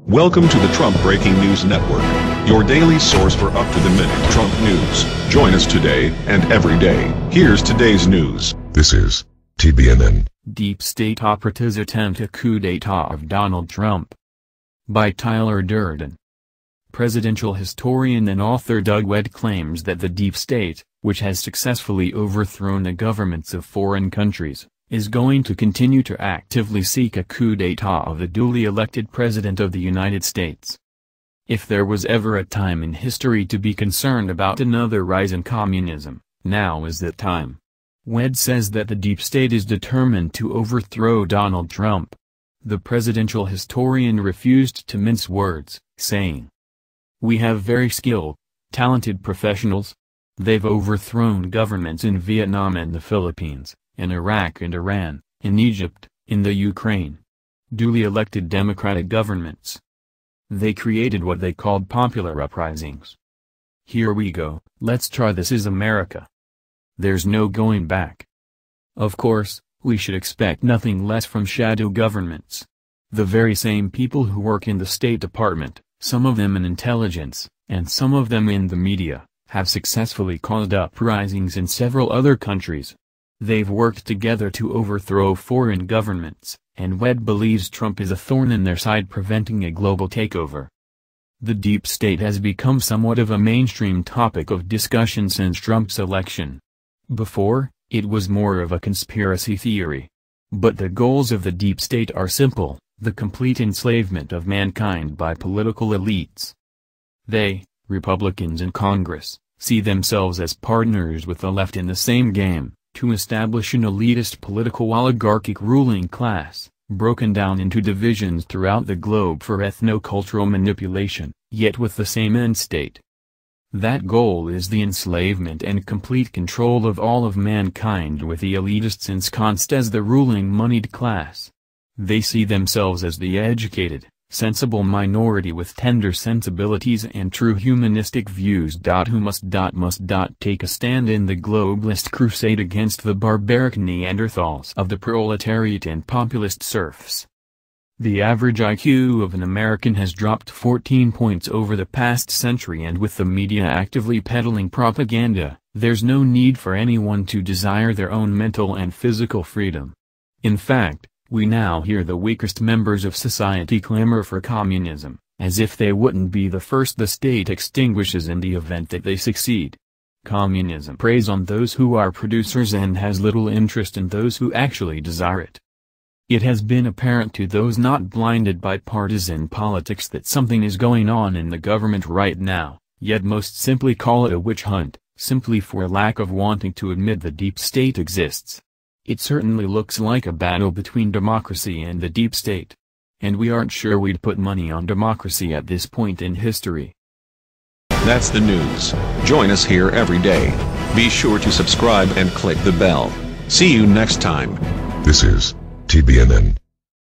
Welcome to the Trump Breaking News Network, your daily source for up-to-the-minute Trump news. Join us today and every day. Here's today's news. This is TBNN. Deep State Operatives Attempt a Coup d'etat of Donald Trump. By Tyler Durden. Presidential historian and author Doug Wead claims that the deep state, which has successfully overthrown the governments of foreign countries, is going to continue to actively seek a coup d'etat of the duly elected President of the United States. If there was ever a time in history to be concerned about another rise in communism, now is that time. Wead says that the deep state is determined to overthrow Donald Trump. The presidential historian refused to mince words, saying, "We have very skilled, talented professionals. They've overthrown governments in Vietnam and the Philippines, in Iraq and Iran, in Egypt, in the Ukraine. Duly elected democratic governments. They created what they called popular uprisings. Here we go, let's try this is America. There's no going back. Of course, we should expect nothing less from shadow governments. The very same people who work in the State Department, some of them in intelligence, and some of them in the media, have successfully caused uprisings in several other countries. They've worked together to overthrow foreign governments, and Wead believes Trump is a thorn in their side preventing a global takeover." The deep state has become somewhat of a mainstream topic of discussion since Trump's election. Before, it was more of a conspiracy theory. But the goals of the deep state are simple: the complete enslavement of mankind by political elites. They, Republicans in Congress, see themselves as partners with the left in the same game, to establish an elitist political oligarchic ruling class, broken down into divisions throughout the globe for ethno-cultural manipulation, yet with the same end state. That goal is the enslavement and complete control of all of mankind, with the elitists ensconced as the ruling moneyed class. They see themselves as the educated, sensible minority with tender sensibilities and true humanistic views. Who must take a stand in the globalist crusade against the barbaric Neanderthals of the proletariat and populist serfs. The average IQ of an American has dropped 14 points over the past century, and with the media actively peddling propaganda, there's no need for anyone to desire their own mental and physical freedom. In fact, we now hear the weakest members of society clamor for communism, as if they wouldn't be the first the state extinguishes in the event that they succeed. Communism preys on those who are producers and has little interest in those who actually desire it. It has been apparent to those not blinded by partisan politics that something is going on in the government right now, yet most simply call it a witch hunt, simply for lack of wanting to admit the deep state exists. It certainly looks like a battle between democracy and the deep state. And we aren't sure we'd put money on democracy at this point in history. That's the news. Join us here every day. Be sure to subscribe and click the bell. See you next time. This is TBNN.